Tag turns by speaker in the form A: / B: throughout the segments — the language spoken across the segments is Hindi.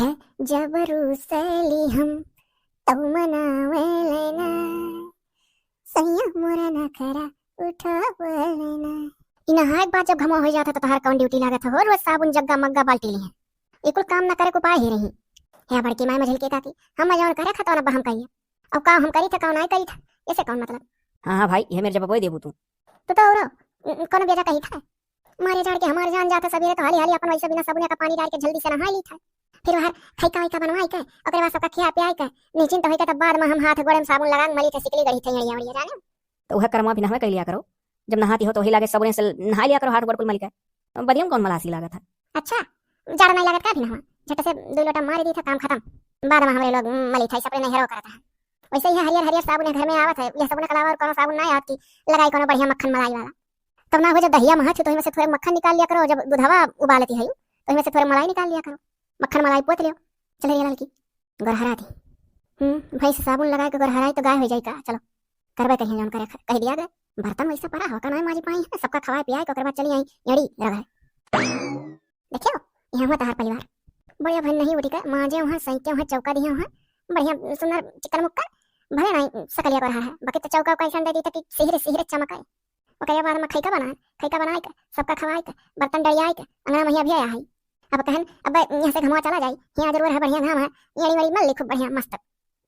A: है जबरूसली हम तब मनावेलेना सैया मोरा ना खरा उठावेलेना। इन हाथ बात जब घमा हो जाता तो तहार कौन ड्यूटी लागत हो, रोज साबुन जग्गा मग्गा बाल्टी ली है, एकल काम ना करे को पाए ही रही है बड़की माय मझल के ताती हम जौन करे खतौन अब हम कहिए अब का हम करी था कौन नहीं करी था ऐसे कौन मतलब।
B: हाँ भाई ये मेरे जब बोई देबू तू
A: तो और कौन बेजा कही था मारे जाड़ के हमारे जान जाता सवेरे तो हाली हाली अपन वैसे बिना साबुन का पानी डाल के जल्दी से नहा ली था, फिर बाहर खैका वैका बनवाई के ओकरे बाद सबका खिया पियाई के निश्चिंत होई के तब बाद में हम हाथ गोड़े में साबुन लगा के मली थे सिकली गड़ी थे यड़िया वड़िया जाने।
B: तो वह कर्मा भी नहवे कर लिया करो, जब नहाती हो तो वही लागे साबुन से नहा लिया करो हाथ गोड़ कुल मल के, बढ़िया कौन मलासी लागत है।
A: अच्छा जाड़ा नहीं लागत का भी नहा झट से 2 लोटा मार दी था काम खत्म, बाद में हमारे लोग मली था सपने नहीं हेरो करता है। वैसे ही हरियर हरियर साबुन घर में आवत है, यह साबुन के अलावा और कोनो साबुन नहीं आती लगाई कोनो बढ़िया मक्खन मलाई वाला, तब ना हो जब दहिया महा तो इसमें से थोड़ा मक्खन निकाल लिया करो, जब दूधवा उबालती है तो इसमें से थोड़ा मलाई निकाल लिया करो, मक्खन मलाई पोत लियो चले ये लड़की गरहरा थी भाई से साबुन लगाए के गरहराई तो गाय हो जाई का। चलो करबे कहीं जौन करे कह दिया गए, बर्तन वैसे पड़ा हो कनाई माजी पाई है सबका खवाए पियाए के ओकर बाद चली आई यड़ी रगड़। देखियो यहाँ हुआ तहार परिवार बढ़िया भन नहीं उठी का माजे वहाँ सैते वहाँ चौका दिया वहाँ बढ़िया सुंदर चिकन मुक्का भले नहीं सकलिया कर रहा है बाकी तो चौका का ऐसा दे दी था कि सिहरे सिहरे चमकाए ओकरे बाद में खैका बनाए के सबका खवाए के बर्तन डरियाए के अंगना मैया भी आया है। अब कहन अब यहाँ से घुमा चला जाए यहाँ जरूर है बढ़िया घाम है यड़ी वड़ी मल खूब बढ़िया मस्त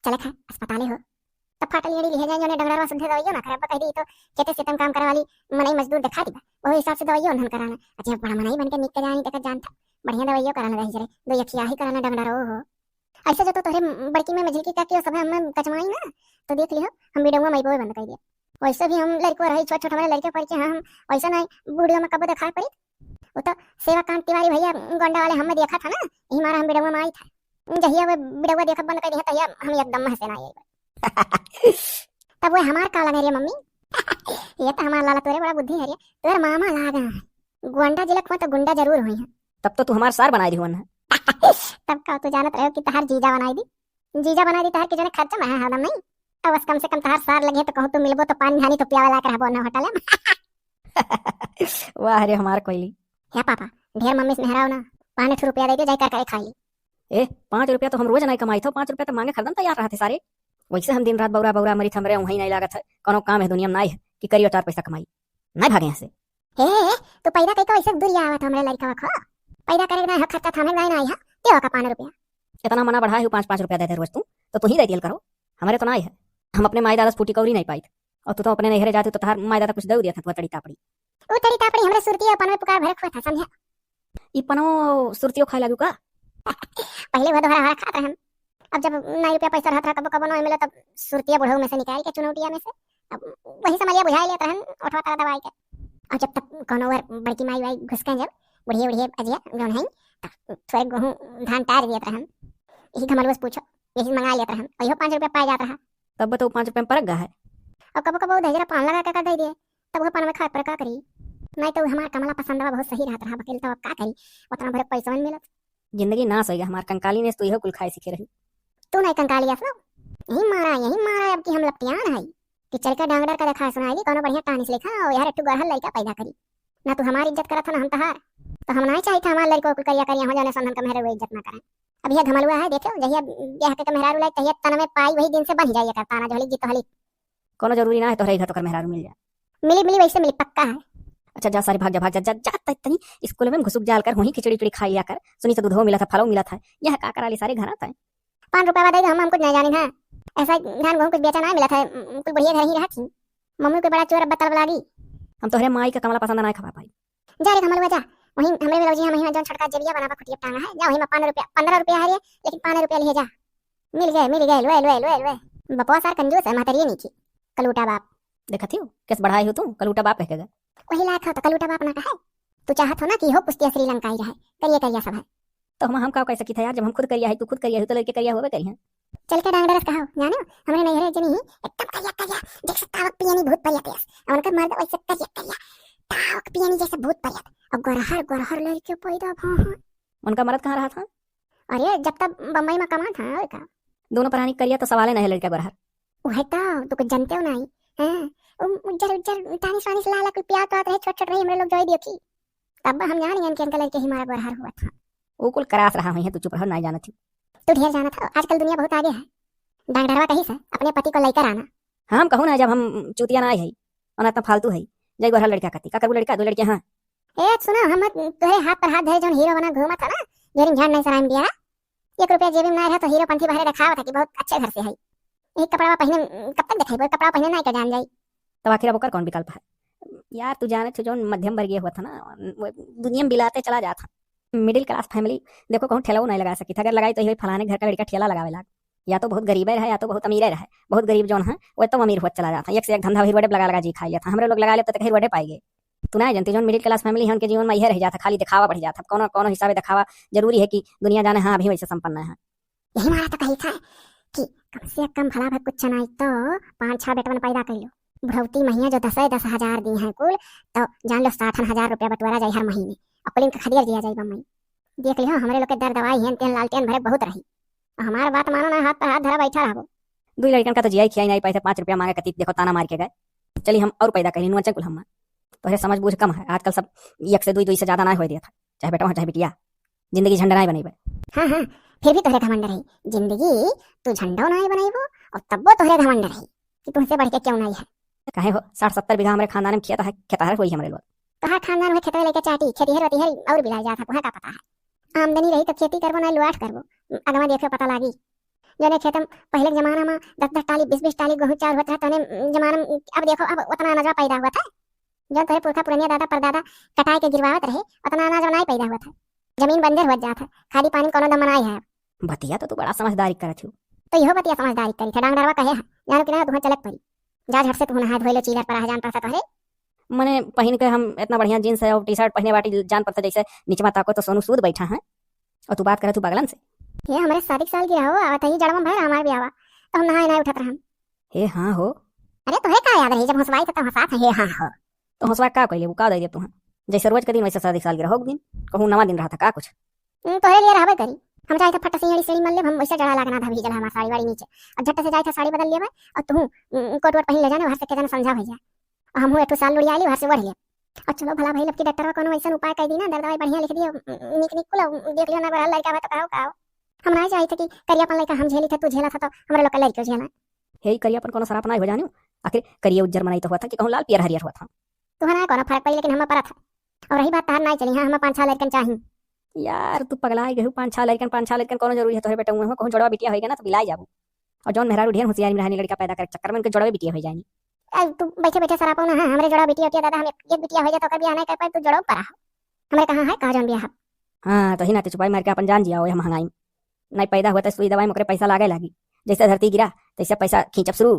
A: चले खा अस्पताले हो तब फाटल यड़ी ले जाए जो डंगरवा सुधे दवाइयो ना करे कह दी तो कहते सेतम काम करे वाली मनई मजदूर दिखा दी वही हिसाब से दवाइयो धन कराना। अच्छा बड़ा मनई बन के निक के जानी तक जानता बढ़िया दवाइयो कराना रही जरे 2 अखिया ही कराना डंगरा हो ऐसे जो तो तोरे बड़की में मझिल की का सब हम कचमाई ना तो देख लियो हम वीडियो में बोल बंद कर दिया। वैसे भी हम लड़को रही छोट छोट हमारे लड़के पर के हम वैसा नहीं वीडियो में कब दिखा पड़ी वो तो सेवाकांत तिवारी भैया गोंडा वाले हमें देखा था ना यही मारा हम वीडियो में आई था जहिया वो वीडियो देखा बंद कर दिया तहिया हम एकदम हंसे ना आई तब वो हमार का लगा रे मम्मी ये तो हमारा लाला तोरे बड़ा बुद्धि है रे तोरे मामा लागा है गोंडा जिला को तो गुंडा जरूर हुई है
B: तब तो तू हमार सार बनाई दी होन है।
A: तब का तो जानत रहो कि तहार जीजा बनाई दी तहार के जने खर्चा में है हरदम नहीं अब बस कम से कम तहार सार लगे तो कहूं तो मिलबो तो पानी धानी तो पियावे ला कर हबो ना होटल में।
B: वाह रे हमार कोयली
A: है पापा ढेर मम्मी से नहराओ ना 5 रुपया दे दे जाकर करे खाई
B: ए 5 रुपया तो हम रोज नहीं कमाई थो 5 रुपया तो मांगे खरदन तैयार रहते सारे वैसे हम दिन रात बौरा बौरा मरी थमरे वहीं नहीं लागत है कोनो काम है दुनिया में नहीं है कि करियो 4 पैसा कमाई नहीं भागे यहाँ से।
A: हे तो पैदा कई तो ऐसे दूर आवत हमरे लड़का खो पैदा करे ना खर्चा थामे नहीं है देवा का 5 रुपया
B: इतना मना बढ़ाए 5-5 रुपया देते रोज तू ही दे दिया करो हमारे तो नहीं है हम अपने माई दादा से फूटी कौरी नहीं पाई और तू तो अपने नहरे जाते तो तार माई दादा कुछ दे दिया था तड़ी तापड़ी
A: ओ तड़ी तापड़ी हमरे सुरती अपन में पुकार भरे खोया था समझा
B: ई पनो सुरतियो खाए लागू का
A: पहले वो दोहरा हरा खाते हम अब जब 9 रुपया पैसा रहता कब कब नहीं मिला तब सुरतिया बुढ़ऊ में से निकाल के चुनौतिया में से अब वही समझिया बुझा लेते हैं उठवा तारा दवाई के और जब तक कोनो वर बड़की माई वाई घुस के जब बुढ़िया बुढ़िया अजिया जौन है थोड़े गेहूं धान तार दिया हम यही घमल बस पूछो यही मंगा लेते हम वही 5 रुपया पाया जाता है
B: तब तो 5 रुपये में परक गा है
A: और कब कब धजरा पान लगा के दे दिए तब वो पान में खाए पर का करी नहीं तो हमारा कमला पसंद बहुत सही रहता है बकील तो अब का करी उतना भरे पैसा नहीं मिलत
B: जिंदगी ना सही हमार कंकाली ने तो यही कुल खाए सीखे रही
A: तू नहीं कंकाली असलो यही मारा अब कि हम लपटियान है कि चल के डांगडर का देखा सुनाई कोनो बढ़िया कहानी से लिखा और यार टू गहल लड़का पैदा करी ना तू हमारी इज्जत करत ना हम तहार तो हम नहीं चाहिए था हमारे लड़को कुल करिया करिया हो जाने संधन का मेहरा इज्जत ना करें। अब यह घमल हुआ है देखो जहिया ब्याह के मेहरारू लाई तहिया तन में पाई वही दिन से बन जाइए करता ना जोली जीत हली
B: कोनो जरूरी ना है तोहरे घर तो कर मेहरारू मिल जाए
A: मिली वैसे मिली पक्का है।
B: अच्छा जा सारी भाग जा इतनी स्कूल में घुसुक जाल कर वहीं खिचड़ी उचड़ी खाई लिया कर सुनी तो दूधो मिला था फलो मिला था यह का करा ली सारे घर आता है
A: 5 रुपया वादा हम कुछ नहीं जानी था ऐसा धान गेहूं कुछ बेचा ना मिला था कुछ बढ़िया घर ही रही मम्मी को बड़ा चोर बतल लगी
B: हम तोहरे माई का कमला पसंद ना खा पाई
A: जा रे कमल जा वहीं हमरे में रोजी हम जौन छटका जरिया बना खुटिया टांगा है जा वहीं में 5 रुपया 15 रुपया है लेकिन 5 रुपया ले जा मिल गए लो बपवा सार कंजूस है मातरिए नहीं थी कलूटा बाप
B: देखती हो किस बढ़ाई हो तू कलूटा बाप कहेगा
A: वही लायक हो तो कलूटा बाप ना कहे तू चाहत हो ना कि हो पुस्तिया श्रीलंका ही रहे करिया सब है
B: तो हम का कैसे की था यार जब हम खुद करिया है तू खुद करिया है तो लड़के करिया होवे करिया
A: चल के डांग डरस कहो जानो हमरे नहीं रे जनी एकदम करिया देख सकता वक्त पियानी भूत परिया तेस और उनका मर्द वैसे करिया तावक पियानी जैसे भूत परिया और गोरहर लड़के पैदा भा
B: उनका मर्द कहाँ रहा था
A: अरे जब तक बम्बई में कमा था और का
B: दोनों प्राणी करिया तो सवाल नहीं लड़का गोरहर
A: वो है तो कुछ जानते हो नहीं हां उज्जर तानी सानी से लाला कुल प्यार तो रहे छोट रहे हमरे लोग जोई देखी तब हम जान के अंकल लड़के ही हमारा गोरहर हुआ था
B: वो कुल करास रहा हुई है, तू चुप रहो, नहीं जाना थी।
A: तू ढेर जाना था, आजकल दुनिया बहुत आगे है। डांगडरवा कही से अपने पति को लेकर आना।
B: हाँ हम कहूँ ना, जब हम चुतिया ना आई है और इतना फालतू है, जय गोहरा लड़का कती का करू, लड़का दो लड़के। हाँ
A: ए सुनो, हम तोरे हाथ पर हाथ धरे जो हीरो बना घूमा था ना, जेरिन झाड़ नहीं सराम दिया। 1 रुपया जेबी में ना रहा तो हीरो पंथी बहरे दिखावा था कि बहुत अच्छे घर से है। एक कपड़ा पहने कब तक दिखाई, कपड़ा पहने नहीं का जान जाई।
B: तब आखिर अब ओकर कौन विकल्प है यार। तू जाने थे जो मध्यम वर्गीय हुआ था ना, वो दुनिया में बिलाते चला जाता। मिडिल क्लास फैमिली देखो, कहूँ ठेला नहीं लगा सकी था, अगर लगाई तो ये फलाने घर का लड़का ठेला लगावे लाग। या तो बहुत गरीब रहे या तो बहुत अमीर रहे। बहुत गरीब जो है वो तो अमीर हुआ चला जाता, एक से एक धंधा हिरवटे लगा लगा जी खा लिया था। हमारे लोग लगा लेते तो हिरवटे पाएंगे। तू ना जानती जो मिडिल क्लास फैमिली है उनके जीवन में यह रह जाता, खाली दिखावा बढ़ जाता। कौन कौन हिसाब से दिखावा जरूरी है कि दुनिया जाने हाँ अभी वैसे संपन्न है।
A: यही हमारा तो कही था कि कम से कम भला भाई कुछ नहीं तो 5-6 बेटवन पैदा कर लो। बुढ़ौती महिया जो 10,000 दी हैं कुल, तो जान लो 60,000 रुपया बटवारा जाए हर महीने। अकुलिन का खदिया दिया जाए बम्मई। देख लियो हमारे लोग के दर दवाई हैं, तेल लालटेन भरे बहुत रही। हमारा बात मानो ना, हाथ पर हाथ धरा बैठा रहो।
B: दो लड़कन का तो जिया खिया नहीं पाए थे, 5 रुपया मांगे कती देखो ताना मार के गए। चलिए हम और पैदा करें नुआ कुल हम तो समझ बूझ कम है। आजकल सब 1 से 2 से ज्यादा ना हो दिया था, चाहे बेटा हो चाहे बिटिया। जिंदगी झंडा नहीं बनेबे।
A: हाँ हाँ, फिर भी तोहरे घमंड रही जिंदगी, तू झंडो नहीं बनाईबो और तब्बो तोहरे घमंड रही कि तुमसे बढ़ के क्यों नहीं है।
B: काहे हो 60-70 बीघा हमारे खानदान में खेत है, खेतार हुई हमारे लोग।
A: तोहर खानदान में खेतवे लेके चाटी खेती हर और बिलाई जाता, तुम्हें का पता है। आमदनी रही तो खेती करबो ना लुआठ करबो, अगवा देखो पता लागी। जोने खेत में पहले के जमाना में 10-10 टाली 20-20 टाली गेहूं चार होता था, तोने जमाना में अब देखो अब उतना अनाज पैदा हुआ था। जो तोरे पुरखा पुरनिया दादा परदादा कटाई के गिरवावत रहे, उतना अनाज नहीं पैदा हुआ था। जमीन बंजर हो जाता, खाली पानी कोनो दम नहीं है।
B: बतिया तो तू बड़ा समझदारी करत हो।
A: तो यहो बतिया समझदारी करी था। डांगडरवा कहे है जानो कि ना तुम्हें चलक पड़ी। जा झट से तू नहा धोइलो, चीलर पर आ जान पड़ता तोहरे।
B: मने पहन के हम इतना बढ़िया जींस है और टी शर्ट पहने बाटी जान पड़ता जैसे नीचे ताको तो सोनू सूद बैठा है और तू बात करे तू बगलन से।
A: ये हमारे शादी साल की रहो आवत ही जड़म भाई हमार भी आवा तो हम नहाए नहीं उठत रहन।
B: हे हाँ हो।
A: अरे तोहे का याद रही जब हंसवाई तो हंसात है। हे हाँ हो
B: तो हंसवा का कहले वो का दे दे तू जैसे रोज के दिन वैसे शादी साल की रहो दिन कहूँ नवा दिन रहा था का कुछ
A: तोहे लिए रहबे करी। हम जाए थे फट सीढ़ी मल ले, हम वैसे जड़ा लगना था भीजल हमार साड़ी वाड़ी नीचे। अब झट से जाए थे साड़ी बदल लेबे और तू कोट वोट पहन ले जाने, वहां से के समझा भैया। और हम एक साल लुड़ी आली वहां से बढ़ ले। और चलो भला भाई लपकी डॉक्टर कोनो ऐसा उपाय कर दी ना, दर्द दवाई बढ़िया लिख दियो, निक निक कुल देख लियो ना बड़ा लड़का बा तो काओ हम ना चाहे थे कि करियापन लड़का हम झेली थे, तू झेला था तो हमरा लोग लड़की झेला।
B: हे करियापन कोनो सराप ना हो जानियो। आखिर करिया उज्जर मनाई तो हुआ था कि कहूँ लाल पियर हरियर हुआ था।
A: तुम्हारा कोनो फर्क पड़ी, लेकिन हम पर था। और रही बात तार नहीं चली, हां हम 5-6 लड़कन चाहिए।
B: यार तू पगला गए 5-6 लड़कन कोनो जरूरी है तोहरे बेटा हुए कहूँ जोड़वा बिटिया होएगा ना तो बिलाई जाबू। और जौन मेहरा ढेर होशियारी में रहनी लड़का पैदा करे चक्कर में उनके जोड़वे बिटिया हो जाएगी।
A: तू बैठे बैठे सरापो ना, हमरे जोड़ा बिटिया होती दादा, हम एक बिटिया हो जाए तो कभी आना कर पाए, तू जोड़ो पर हमरे कहां है का जौन बियाह।
B: हाँ तो ही ना चुपाई मार के अपन जान जिया हो महंगाई नहीं पैदा हुआ तो सुई दवाई में पैसा लागे लागी। जैसे धरती गिरा तैसे पैसा खींचब शुरू,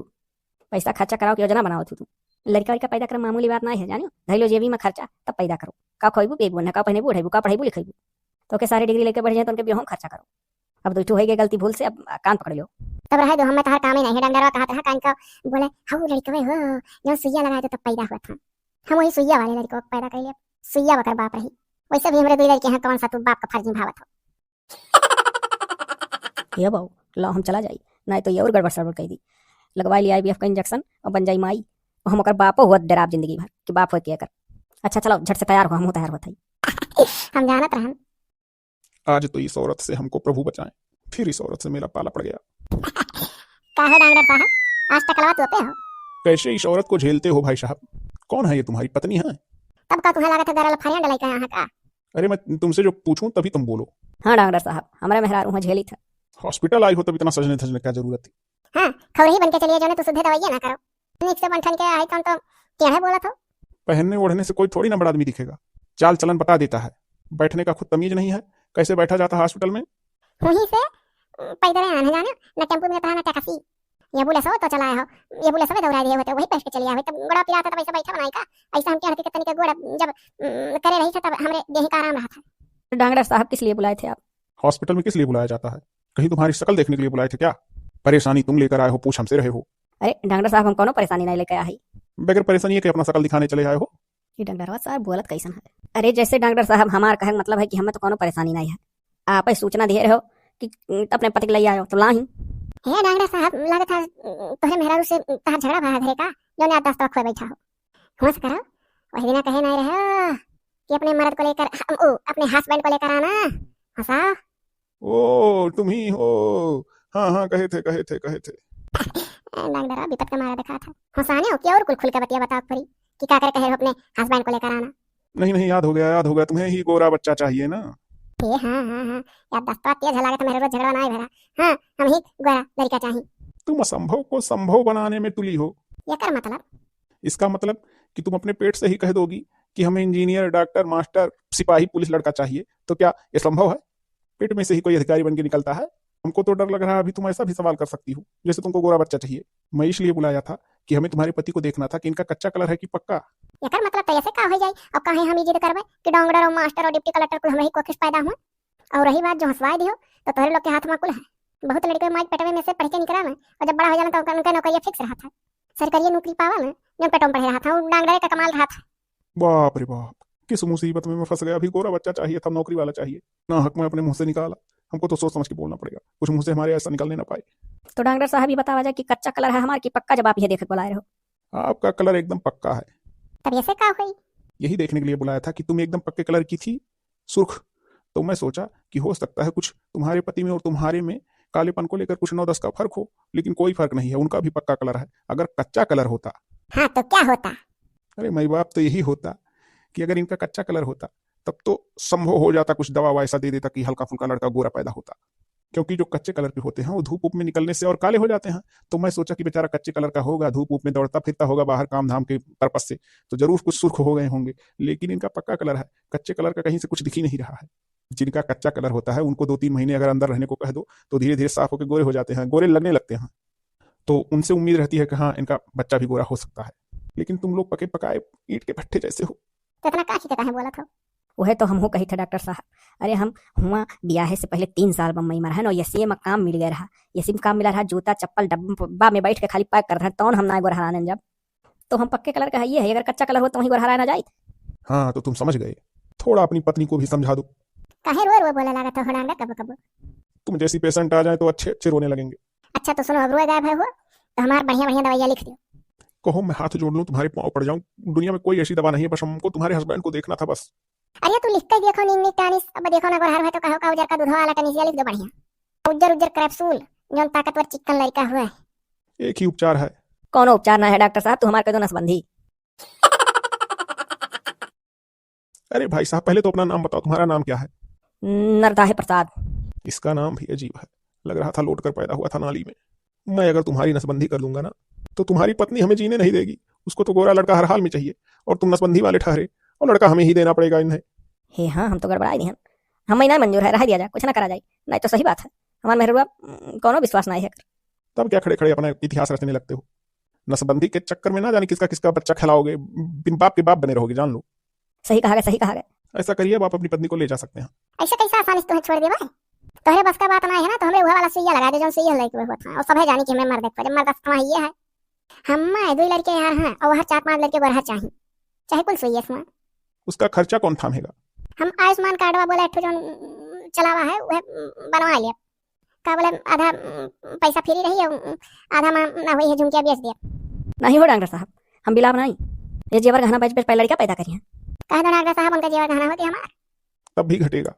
B: पैसा खर्चा कराओ की योजना बनाओ तू। लड़का लड़का पैदा कर मामूली बात नहीं है जानियो। धैलो जेबी में खर्चा तब पैदा करो, का खोइबू पेबू ना का पहनेबू उठेबू का पढ़ेबू लिखेबू तो के सारे डिग्री लेके बढ़ जाए तो उनके बियाह खर्चा करो। अब तो हो गई गलती भूल से, अब कान पकड़ लो।
A: तब रहे दो, हम तहार काम ही नहीं है। डंगरवा कहा था कान का बोले हाउ लड़का हो जो सुइया लगाए तो तब पैदा हुआ था। हम वही सुइया वाले लड़को पैदा कर लिया, सुइया बकर बाप रही। वैसे भी हमरे 2 लड़के हैं, कौन सा तू बाप का फर्ज निभावत हो।
B: ये बाबू लो हम चला जाई नहीं तो ये और गड़बड़ सड़बड़ कह दी। लगवा लिया IVF का इंजेक्शन और बन जाई माई और हम बापो हुआ डराब जिंदगी भर कि बाप होती है कर। अच्छा चलो झट से तैयार हो, हम तैयार होता ही
A: हम जानत रहन।
C: आज तो इस औरत से हमको प्रभु बचाएं, फिर इस औरत से मेरा पाला पड़ गया।
A: का हो डांगर साहब, आज तक लवा तोते हो।
C: कैसे इस औरत को झेलते हो भाई साहब? कौन है ये, तुम्हारी पत्नी है?
A: तब का तुम्हें लगा था दरल फरियां डलाई का यहां का।
C: अरे मैं तुमसे जो पूछूं तभी तुम बोलो।
B: हाँ डॉक्टर साहब हमारे मेहरारू वहाँ झेली था।
C: हॉस्पिटल आई हो तब इतना सजने धजने क्या जरूरत थी?
A: हां खौरी बन के चलिए जो ने, तू सुधे दवाइयां ना करो। निक से बनठन के आई तो क्या है बोला था।
C: पहनने ओढ़ने से कोई थोड़ी ना बड़ा आदमी दिखेगा, चाल चलन बता देता है। बैठने का खुद तमीज नहीं है, कैसे बैठा जाता है हॉस्पिटल में?
A: वहीं से पैदल आने जाने न टेंपू में ना टैक्सी। ये बोले सो तो चलाया हो, ये बोले सब दौड़ा दिए होते वही पेश के चलिए आवे तब गोड़ा पिया था तब ऐसा बैठा बनाई का। ऐसा हम क्या हकीकत तनिक गोड़ा जब करे रही था तब हमरे देह का आराम रहा था।
B: डॉक्टर साहब किस लिए बुलाए थे आप?
C: हॉस्पिटल में किस लिए बुलाया जाता है? कहीं तुम्हारी शक्ल देखने के लिए बुलाए थे क्या? परेशानी तुम लेकर आए हो, पूछ हमसे रहे हो।
B: अरे डॉक्टर साहब हम कोनो परेशानी नहीं लेकर आई।
C: बगैर परेशानी है कि अपना शक्ल दिखाने चले आए हो?
B: ये डॉक्टर साहब बोलत कैसन है? अरे जैसे डॉक्टर साहब हमार कहे मतलब है कि हमें तो कोनो परेशानी नहीं है, आप सूचना दिए रहो कि अपने पति के लिए आयो तो लाही।
A: हे डॉक्टर साहब लगा था तोहरे मेहरारू से तहार झगड़ा भा घरे का जो ने 10 तक बैठा हो। होश करो वही दिन कहे नहीं रहे कि अपने मर्द को लेकर अपने हस्बैंड को लेकर आना, हंसा।
C: ओ तुम ही हो। हाँ हाँ, कहे थे कहे थे कहे थे।
A: डॉक्टर विपत का मारा दिखा था। हंसाने हो क्या और कुल खुल के बतिया बताओ परी कि क्या करे कहे हो अपने हस्बैंड को लेकर आना।
C: नहीं नहीं, याद हो गया याद हो गया, तुम्हें ही गोरा बच्चा चाहिए ना।
A: ये हाँ हाँ हाँ, यार दस्ता तेज हला तो मेरे रोज झगड़ा ना ही भरा। हाँ हम ही गोरा लड़का चाहिए।
C: तुम असंभव को संभव बनाने में तुली हो।
A: ये कर मतलब।
C: इसका मतलब कि तुम अपने पेट से ही कह दोगी कि हमें इंजीनियर, डॉक्टर, मास्टर, सिपाही, पुलिस लड़का चाहिए, तो क्या ये संभव है? पेट में से ही कोई अधिकारी बन के निकलता है? हमको तो डर लग रहा है। अभी तुम ऐसा भी सवाल कर सकती हो जैसे तुमको गोरा बच्चा चाहिए। मैं इसलिए बुलाया था कि हमें तुम्हारे पति को देखना था कि इनका कच्चा कलर है कि पक्का।
A: ये कर मतलब तो ऐसे का हो जाए। अब कहे हम जिद करबे कि डोंगडर और मास्टर और डिप्टी कलेक्टर को हम ही कोशिश पैदा हुए। और रही बात जो हंसवाई दियो तो तोहरे लोग के हाथ में कुल है। बहुत लड़के माइक पेटवे में से पढ़ के निकला में और जब बड़ा हो जाना तो उनका नौकरी फिक्स रहा था। सरकारी नौकरी पावा में जो पेटों में पढ़े रहा था वो डांगडरे का कमाल रहा था।
C: बाप रे बाप, किस मुसीबत में मैं फंस गया। अभी गोरा बच्चा चाहिए था, नौकरी वाला चाहिए ना। हक में अपने मुंह से निकाला। हमको तो सोच समझ के बोलना पड़ेगा, कुछ मुंह से हमारे ऐसा निकलने ना पाए।
B: तो डॉक्टर साहब ये बतावा जाए कि कच्चा कलर है हमारा कि पक्का, जब आप ये देख के बुलाए रहो।
C: आपका कलर एकदम पक्का है।
A: तब ऐसे का हुई।
C: यही देखने के लिए बुलाया था कि तुम एकदम पक्के कलर की थी, सुर्ख। तो मैं सोचा कि हो सकता है कुछ तुम्हारे पति में और तुम्हारे में कालेपन को लेकर कुछ 9-10 का फर्क हो, लेकिन कोई फर्क नहीं है। उनका भी पक्का कलर है। अगर कच्चा कलर होता,
A: हाँ तो क्या होता।
C: अरे माई बाप, तो यही होता कि अगर इनका कच्चा कलर होता तब तो संभव हो जाता, कुछ दवा ऐसा दे देता कि हल्का फुल्का लड़का गोरा पैदा होता। क्योंकि जो कच्चे कलर के होते हैं वो धूप ऊप में निकलने से और काले हो जाते हैं। तो मैं सोचा कि बेचारा कच्चे कलर का होगा, धूप ऊप में दौड़ता फिरता होगा बाहर काम धाम के पर्पज से, तो जरूर कुछ सुर्ख हो गए होंगे। लेकिन इनका पक्का कलर है, कच्चे कलर का कहीं से कुछ दिख ही नहीं रहा है। जिनका कच्चा कलर होता है उनको 2-3 महीने अगर अंदर रहने को कह दो तो धीरे धीरे साफ होकर गोरे हो जाते हैं, गोरे लगने लगते हैं। तो उनसे उम्मीद रहती है कि हाँ इनका बच्चा भी गोरा हो सकता है। लेकिन तुम लोग पके पकाए ईंट के भट्ठे जैसे हो।
A: तो इतना का कहे बोला था।
B: वह तो हम हो कही थे डॉक्टर साहब। अरे हम हुआ ब्याहे से पहले 3 साल बम्बई में रहा ना, यसी में काम मिल गया रहा। यसी में काम मिला रहा, जूता चप्पल डब्बा में बैठ के खाली पैक कर रहे हैं। तो हम ना गोरहराने जब तो हम पक्के कलर का है ये है। अगर कच्चा कलर हो तो वही गोरहरा ना जाए।
C: हाँ तो तुम समझ गए। थोड़ा अपनी पत्नी को भी समझा दो।
A: काहे रोए रोए बोला लगा था होड़ांगा कब कब।
C: तुम जैसी पेशेंट आ जाए तो अच्छे अच्छे रोने लगेंगे।
A: अच्छा तो सुनो, अब रोए गायब है हुआ तो हमारे बढ़िया बढ़िया दवाइयाँ लिख दो।
C: कहो मैं हाथ जोड़ लूं, तुम्हारे पाँव पड़ जाऊं। दुनिया में कोई ऐसी दवा नहीं है, बस हमको तुम्हारे हस्बैंड को देखना था बस।
A: अरे तू लिख कर देखो नींद टानिस। अब देखो ना गोरहर है तो कहो का उजर का दूध वाला टनिसिया लिख दो बढ़िया। उजर उजर कैप्सूल जो ताकतवर चिकन लड़का हुआ है।
C: एक ही उपचार है।
B: कौन उपचार ना है डॉक्टर साहब, तू हमारे को तो नसबंधी।
C: अरे भाई साहब, पहले तो अपना नाम बताओ, तुम्हारा नाम क्या है?
B: नरदाहे प्रसाद।
C: इसका नाम भी अजीब है। लग रहा था लौट कर पैदा हुआ था नाली में। मैं अगर तुम्हारी नसबंदी कर दूंगा ना तो तुम्हारी पत्नी हमें जीने नहीं देगी। उसको तो गोरा लड़का हर हाल में चाहिए और तुम नसबंदी वाले ठहरे और लड़का हमें ही देना पड़ेगा इन्हें।
B: हे हाँ, हम तो गड़बड़ाए नहीं हैं। हमें ना मंजूर है, रह दिया जाए, कुछ ना करा जाए। नहीं तो सही बात है, हमारे मेहरुआ कोनो विश्वास नहीं है।
C: तब क्या खड़े खड़े अपना इतिहास रचने लगते हो? नसबंदी के चक्कर में ना जाने किसका किसका बच्चा खिलाओगे, बिन बाप के बाप बने रहोगे, जान लो।
B: सही कहा गया, सही कहा गया।
C: ऐसा करिए, आप अपनी पत्नी को ले जा सकते हैं।
A: ऐसे कैसा आसानी से तुम्हें छोड़ देवा है। तोहरे बस का बात ना है ना, तो हमें वह वाला सुइया लगा दे जो सुइया लगे हुए होता है। और सब है जानी कि हमें मर्द पर मर्द कमा ये है। हम दो लड़के यहाँ हैं और हर 4-5 लड़के गोरहा चाहिए, चाहे कुल सुइया इसमें।
C: उसका खर्चा कौन थामेगा?
A: हम आयुष्मान कार्डवा बोला जो चलावा है वह बनवा लिया। का बोले आधा पैसा फ्री रही है, आधा ना हुई है झुमकिया बेच दिया।
B: नहीं हो डॉक्टर साहब, हम बिलाव नहीं। ये जेवर गहना बेच बेच पहले लड़का पैदा करिए।
A: कह दो डॉक्टर साहब उनका जेवर गहना होती हमारा
C: तब भी घटेगा।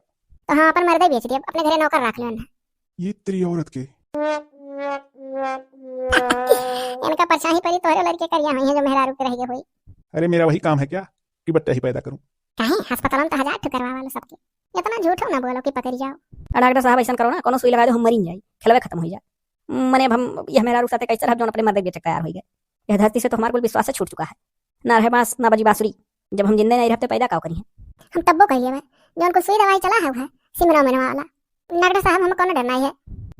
A: तो हाँ अपन मर्द ही बेच दिया, अपने घरे नौकर रख लो।
C: ये तेरी औरत के
A: इनका परछाई परी तोहरे लड़के करिया हुई है जो मेहरारू के रह गए हुई।
C: अरे मेरा वही काम है क्या कि बच्चा ही पैदा करूं?
A: काहे अस्पताल में तो 1000 ठुकरवा वाले सबके। इतना झूठ ना बोलो कि पकड़ जाओ।
B: डॉक्टर साहब ऐसा करो ना, कोनो सुई लगा दो, हम मरी जाए, खिलवे खत्म हो जाए। मने अब हम यह मेरा रूप साथे कैसे रह जो अपने मर्द बेच तैयार हो गए। यह धरती से तो हमारे को विश्वास से छूट चुका है। ना रहे बांस ना बजी बांसुरी, जब हम जिंदे नहीं रहते पैदा का करिए।
A: हम तब्बो कहिए मैं जो उनको सुई दवाई चला है वो सिमरो में वाला। डॉक्टर साहब हम कोनो डरना है,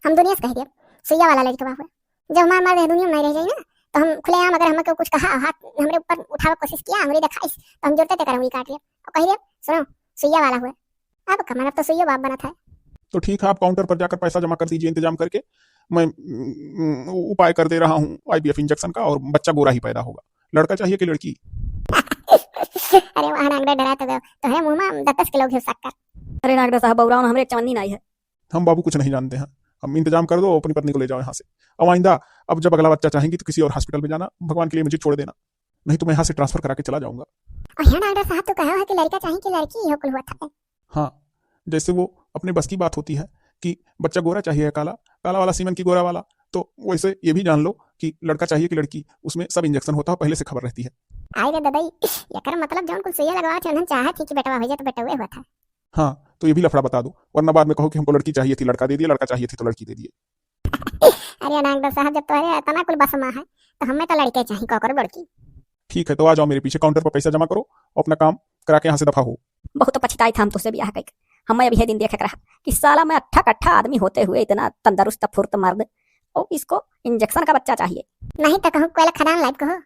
A: हम दुनिया से कह दिए सुइया वाला लड़का हुआ। जब हमारे मर्द दुनिया में नहीं रह जाए ना तो हम खुलेआम अगर हमको कुछ कहा, हाथ हमारे ऊपर उठावा कोशिश किया, अंगुली दिखाई तो हम जोड़ते थे कर उंगली काट लिया और कह दिया सुनो सुइया वाला हुआ। अब कमर अब तो सुइया बाप बना था।
C: तो ठीक है, आप काउंटर पर जाकर पैसा जमा कर दीजिए इंतजाम करके। मैं उपाय कर दे रहा हूँ IVF इंजेक्शन का और बच्चा गोरा ही पैदा होगा। लड़का चाहिए कि लड़की?
A: अरे वहां नागड़ा डरा तो गयो तो है मुंह में 10 किलो घिस सककर।
B: अरे डॉक्टर साहब बउराव हमरे एक चवन्नी नहीं है।
C: हम बाबू कुछ नहीं जानते हैं। हम इंतजाम कर दो, अपनी पत्नी को ले जाओ यहाँ से। अब आइंदा अब जब अगला बच्चा चाहेंगी तो किसी और हॉस्पिटल में जाना, भगवान के लिए मुझे छोड़ देना, नहीं तो मैं यहाँ से ट्रांसफर करा के चला जाऊंगा।
A: और यहाँ डॉक्टर साहब तो कहा है कि लड़का चाहिए कि लड़की हो कुल हुआ था।
C: हाँ, जैसे वो अपने बस की बात होती है कि बच्चा गोरा चाहिए या काला, काला वाला सीमन की गोरा वाला। तो वैसे ये भी जान लो कि लड़का चाहिए कि लड़की, उसमें सब इंजेक्शन होता है, पहले से खबर रहती है।
A: आई रे ददाई, एकर मतलब जौन कुल सुइया लगवा थे उन्हन चाहत थी कि बेटवा हो जाए तो बेटा हुए हुआ था।
C: हाँ, तो ये भी लफड़ा बता दो, वरना बाद में कहो कि हमको लड़की चाहिए थी लड़का दे दिए, लड़का चाहिए थी तो लड़की दे दिए।
A: अरे अनागदर साहब, जब तुम्हारे इतना कुल बस में है तो हमें तो लड़के चाहिए, कौकर लड़की।
C: ठीक है, तो आ जाओ मेरे पीछे, काउंटर पर पैसा जमा करो, अपना काम करा के यहाँ से दफा हो।
B: बहुत पछताई था हम तुझसे ब्याह करके। हम अभी दिन देख रहा कि साला मैं अट्ठा कट्ठा आदमी होते हुए इतना तंदुरुस्त फुर्त मर्द, और इसको इंजेक्शन का बच्चा चाहिए।
A: नहीं तो कहूँ कोयला खदान लाइट कहो।